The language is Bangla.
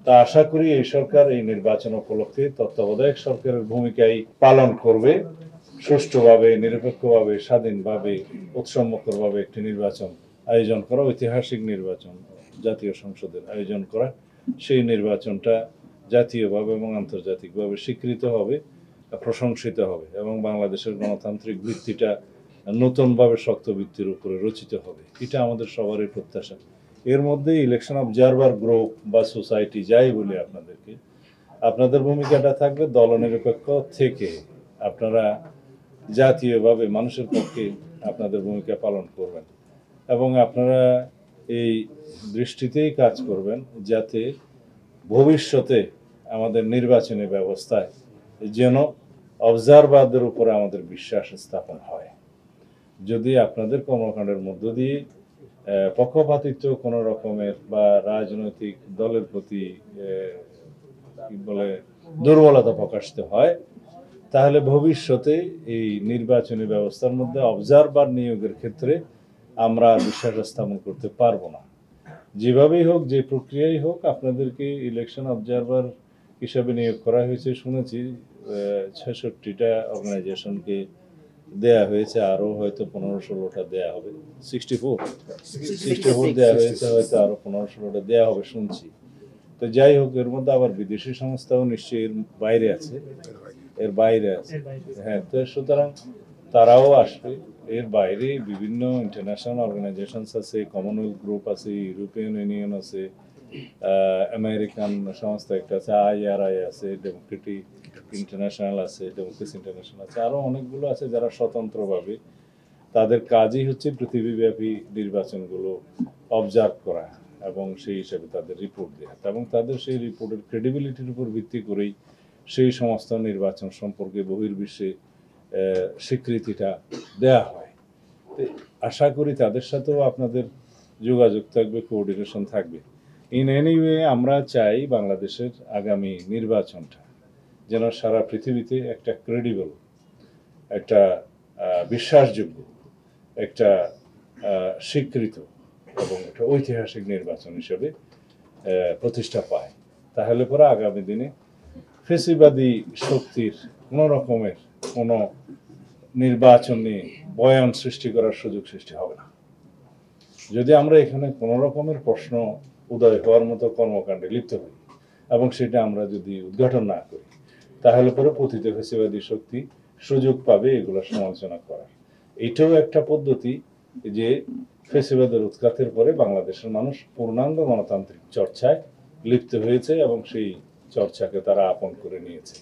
তা আশা করি এই সরকার এই নির্বাচন উপলক্ষে তত্ত্বাবধায়ক সরকারের ভূমিকাই পালন করবে, সুষ্ঠুভাবে, নিরপেক্ষভাবে, স্বাধীনভাবে, উৎসবমুখরভাবে একটি নির্বাচন আয়োজন করা, ঐতিহাসিক নির্বাচন জাতীয় সংসদের আয়োজন করা। সেই নির্বাচনটা জাতীয়ভাবে এবং আন্তর্জাতিকভাবে স্বীকৃত হবে, প্রশংসিত হবে এবং বাংলাদেশের গণতান্ত্রিক ভিত্তিটা নতুনভাবে শক্ত ভিত্তির উপরে রচিত হবে। এটা আমাদের সবারই প্রত্যাশা। এর মধ্যে ইলেকশন অবজারভার গ্রুপ বা সোসাইটি যাই বলি আপনাদেরকে, আপনাদের ভূমিকাটা থাকবে দলনিরপেক্ষ থেকে আপনারা জাতীয়ভাবে মানুষের পক্ষে আপনাদের ভূমিকা পালন করবেন এবং আপনারা এই দৃষ্টিতেই কাজ করবেন যাতে ভবিষ্যতে আমাদের নির্বাচনী ব্যবস্থায় যেন অবজারভারদের উপরে আমাদের বিশ্বাস স্থাপন হয়। যদি আপনাদের কর্মকাণ্ডের মধ্য দিয়ে পক্ষপাতিত্ব কোনো রকমের বা রাজনৈতিক দলের প্রতি কি বলে দুর্বলতা প্রকাশিত হয়, তাহলে ভবিষ্যতে এই নির্বাচনী ব্যবস্থার মধ্যে অবজারভার নিয়োগের ক্ষেত্রে আমরা বিশ্বাস স্থাপন করতে পারবো না। যেভাবেই হোক, যে প্রক্রিয়াই হোক, আপনাদেরকে ইলেকশন অবজারভার হিসাবে নিয়োগ করা হয়েছে শুনেছি ৬৬টা অর্গানাইজেশনকে দেয়া হয়েছে, আরো হয়তো ১৫-১৬টা দেয়া হবে। 64 দেয়া হয়েছে, হয়তো আরো ১৫-১৬টা দেয়া হবে শুনছি। তো যাই হোক, এর মধ্যে আবার বিদেশি সংস্থাও নিশ্চয়ই এর বাইরে আছে, এর বাইরে আছে। হ্যাঁ, তো সুতরাং তারাও আসবে। এর বাইরে বিভিন্ন ইন্টারন্যাশনাল অর্গানাইজেশনস আছে, কমনওয়েলথ গ্রুপ আছে, ইউরোপিয়ান ইউনিয়ন আছে, আমেরিকান সংস্থা একটা আছে, IRI আছে, ডেমোক্রেটিক ইন্টারন্যাশনাল আছে, ডেমোক্রেসি ইন্টারন্যাশনাল আছে, আরো অনেকগুলো আছে যারা স্বতন্ত্রভাবে, তাদের কাজই হচ্ছে পৃথিবীব্যাপী নির্বাচনগুলো অবজার্ভ করা এবং সেই হিসাবে তাদের রিপোর্ট দেওয়া এবং তাদের সেই রিপোর্টের ক্রেডিবিলিটির উপর ভিত্তি করেই সেই সমস্ত নির্বাচন সম্পর্কে বহির্বিশ্বে স্বীকৃতিটা দেয়া হয়। আশা করি তাদের সাথেও আপনাদের যোগাযোগ থাকবে, কোঅর্ডিনেশন থাকবে। ইন এনিওয়ে আমরা চাই বাংলাদেশের আগামী নির্বাচনটা যেন সারা পৃথিবীতে একটা ক্রেডিবল, একটা বিশ্বাসযোগ্য, একটা স্বীকৃত এবং একটা ঐতিহাসিক নির্বাচন হিসেবে প্রতিষ্ঠা পায়। তাহলে পরে আগামী দিনে ফেসিবাদী শক্তির কোনো রকমের কোনো নির্বাচনে বয়ান সৃষ্টি করার সুযোগ সৃষ্টি হবে না। যদি আমরা এখানে কোনো রকমের প্রশ্ন উদয় হওয়ার মতো কর্মকাণ্ডে লিপ্ত হই এবং সেটা আমরা যদি উদ্ঘাটন না করি, তাহলে পরে পতিত ফেসিবাদী শক্তি সুযোগ পাবে এগুলো সমালোচনা করার। এটাও একটা পদ্ধতি যে ফেসিবাদের উৎখাতের পরে বাংলাদেশের মানুষ পূর্ণাঙ্গ গণতান্ত্রিক চর্চায় লিপ্ত হয়েছে এবং সেই চর্চাকে তারা আপন করে নিয়েছে।